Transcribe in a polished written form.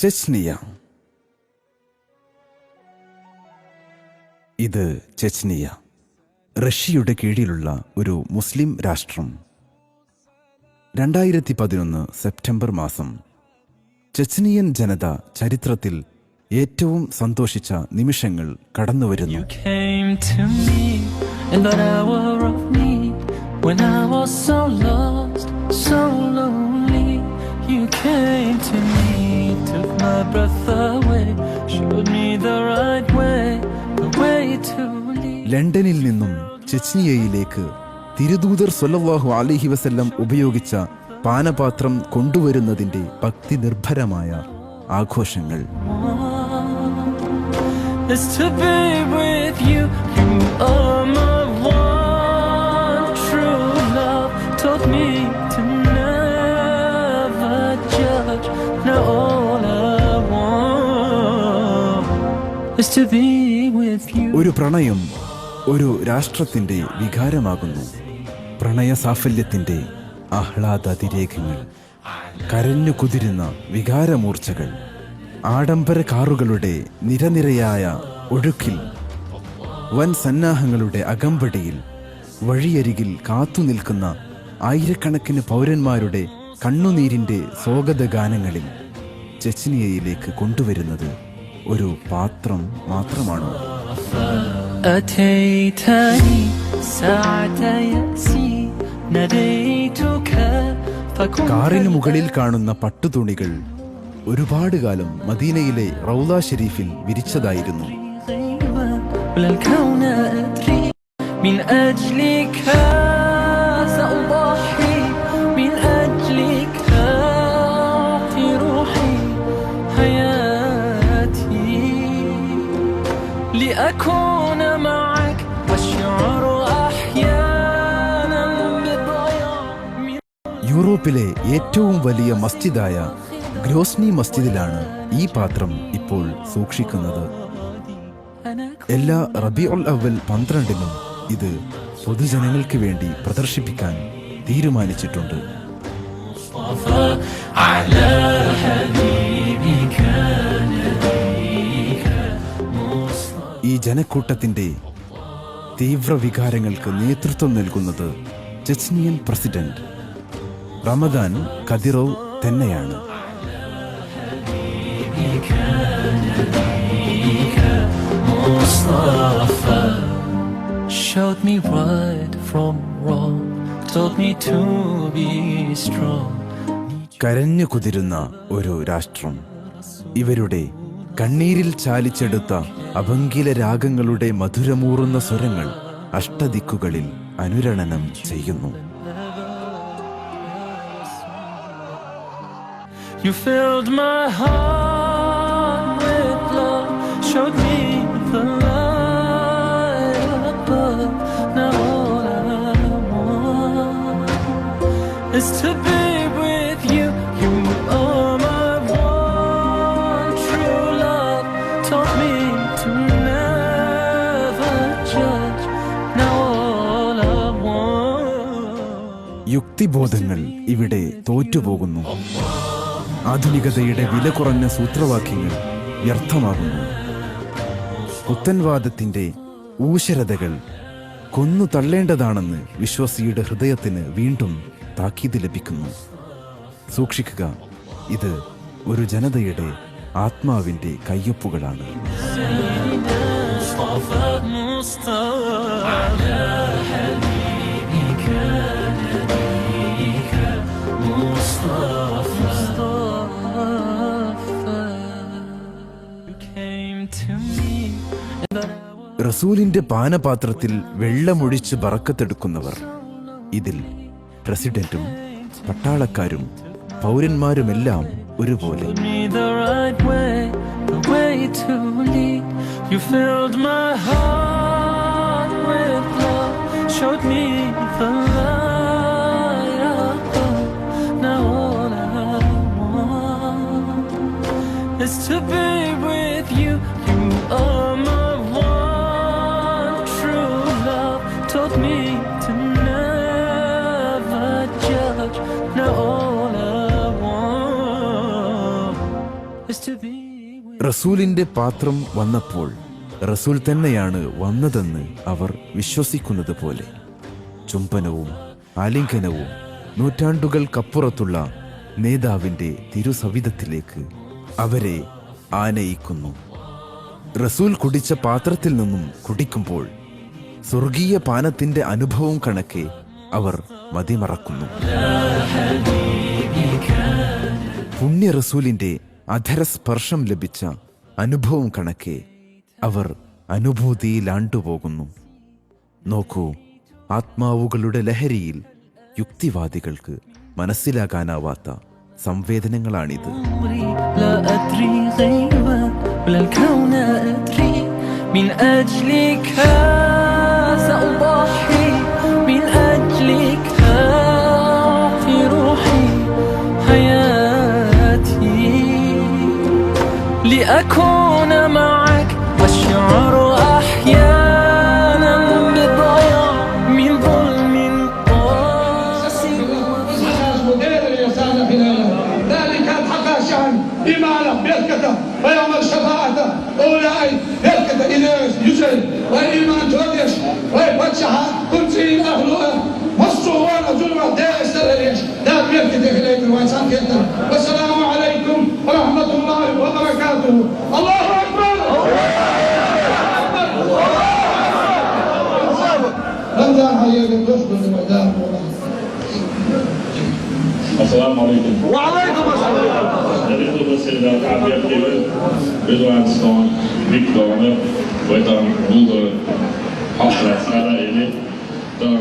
Chechnya. ഇത് Chechnya, റഷ്യയുടെ കീഴിലുള്ള ഒരു മുസ്ലിം രാഷ്ട്രം. 2011 സെപ്റ്റംബർ മാസം ചെച്നിയൻ ജനത ചരിത്രത്തിൽ ഏറ്റവും സന്തോഷിച്ച നിമിഷങ്ങൾ കടന്നുവരുന്നു. ലണ്ടനിൽ നിന്നും ചെച്നിയയിലേക്ക് തിരുദൂതർ സ്വല്ലല്ലാഹു അലൈഹി വസല്ലം ഉപയോഗിച്ച പാനപാത്രം കൊണ്ടുവരുന്നതിന്റെ ഭക്തി നിർഭരമായ ആഘോഷങ്ങൾ. ഒരു പ്രണയം ഒരു രാഷ്ട്രത്തിന്റെ വികാരമാകുന്നു. പ്രണയ സാഫല്യത്തിന്റെ ആഹ്ലാദാതിരേഖങ്ങൾ, കരഞ്ഞു കുതിരുന്ന വികാരമൂർച്ചകൾ, ആഡംബര കാറുകളുടെ നിരനിരയായ ഒഴുക്കിൽ, വൻ സന്നാഹങ്ങളുടെ അകമ്പടിയിൽ, വഴിയരികിൽ കാത്തുനിൽക്കുന്ന ആയിരക്കണക്കിന് പൗരന്മാരുടെ കണ്ണുനീരിന്റെ സ്വാഗതഗാനങ്ങളിൽ ചെച്നിയയിലേക്ക് കൊണ്ടുവരുന്നത് ഒരു പാത്രം മാത്രമാണോ? കാറിന് മുകളിൽ കാണുന്ന പട്ടുതുണികൾ ഒരുപാട് കാലം മദീനയിലെ റൗള ഷരീഫിൽ വിരിച്ചതായിരുന്നു. യൂറോപ്പിലെ ഏറ്റവും വലിയ മസ്ജിദായ ഗ്രോസ്നി മസ്ജിദിലാണ് ഈ പാത്രം ഇപ്പോൾ സൂക്ഷിക്കുന്നത്. എല്ലാ റബീഉൽ അവ്വൽ 12-നും ഇത് പൊതുജനങ്ങൾക്ക് വേണ്ടി പ്രദർശിപ്പിക്കാൻ തീരുമാനിച്ചിട്ടുണ്ട്. ഈ ജനക്കൂട്ടത്തിന്റെ തീവ്ര വികാരങ്ങൾക്ക് നേതൃത്വം നൽകുന്നത് ചെച്നിയൻ പ്രസിഡന്റ് റമദാൻ കദിറോവ് തന്നെയാണ്. കരഞ്ഞു കുതിരുന്ന ഒരു രാഷ്ട്രം. ഇവരുടെ കണ്ണീരിൽ ചാലിച്ചെടുത്ത അഭംഗില രാഗങ്ങളുടെ മധുരമൂറുന്ന സ്വരങ്ങൾ അഷ്ടദിക്കുകളിൽ അനുരണനം ചെയ്യുന്നു. You filled my heart with love, showed me the light above. Now all I want is to be with you. You are my one true love. Taught me to never judge. Now all I want. യുക്തിബോധങ്ങൾ ഇവിടെ തോറ്റുപോകുന്നു. ആധുനികതയുടെ വില കുറഞ്ഞ സൂത്രവാക്യങ്ങൾ വ്യർത്ഥമാകുന്നു. പുത്തൻവാദത്തിന്റെ ഊശരതകൾ കൊന്നു തള്ളേണ്ടതാണെന്ന് വിശ്വാസിയുടെ ഹൃദയത്തിന് വീണ്ടും താക്കീത് ലഭിക്കുന്നു. സൂക്ഷിക്കുക, ഇത് ഒരു ജനതയുടെ ആത്മാവിന്റെ കയ്യൊപ്പുകളാണ്. റസൂലിന്റെ പാനപാത്രത്തിൽ വെള്ളമൊഴിച്ച് ബറക്കത്തെടുക്കുന്നവർ. ഇതിൽ പ്രസിഡന്റും പട്ടാളക്കാരും പൗരന്മാരുമെല്ലാം ഒരുപോലെ. Is to be with you. You are my one true love. Taught me to never judge. Now all I want is to റസൂലിന്റെ പാത്രം വന്നപ്പോൾ റസൂൽ തന്നെയാണ് വന്നതെന്ന് അവർ വിശ്വസിക്കുന്നത് പോലെ ചുംബനവും ആലിംഗനവും നൂറ്റാണ്ടുകൾക്കപ്പുറത്തുള്ള നേതാവിൻ്റെ തിരുസവിധത്തിലേക്ക് അവരെ ആനയിക്കുന്നു. റസൂൽ കുടിച്ച പാത്രത്തിൽ നിന്നും കുടിക്കുമ്പോൾ സ്വർഗീയ പാനത്തിന്റെ അനുഭവം കണക്കെ അവർ മതിമറക്കുന്നു. പുണ്യ റസൂലിന്റെ അധരസ്പർശം ലഭിച്ച അനുഭവം കണക്കെ അവർ അനുഭൂതിയിലാണ്ടുപോകുന്നു. നോക്കൂ, ആത്മാവുകളുടെ ലഹരിയിൽ യുക്തിവാദികൾക്ക് മനസ്സിലാകാനാവാത്ത സംവേദനങ്ങളാണിത്. لا أدري غيبك ولا الكون أدري من أجلك سأضحي من أجلك أعطي روحي حياتي لأكون معك والشعر أحيانا بالضياع من ظلم قاسي. ذلك حقا شأن إيمانه بيركته ويوم الشفاعة أولئك بيركته إليه يجري وإيمان توديش ويفتشها كنتي أهلها والصوان ظلمة دايش تلاليش لا بيركته إليه وإنسان كيتا. والسلام عليكم ورحمة الله وبركاته. الله أكبر. رمضان حياك الرشد والمعدام. Assalamu alaikum. Wa alaikum assalam. Dit is de Sint-Jan Gabriel Bedouin staan, Victorne, weet dan moeder, afgelegd, dan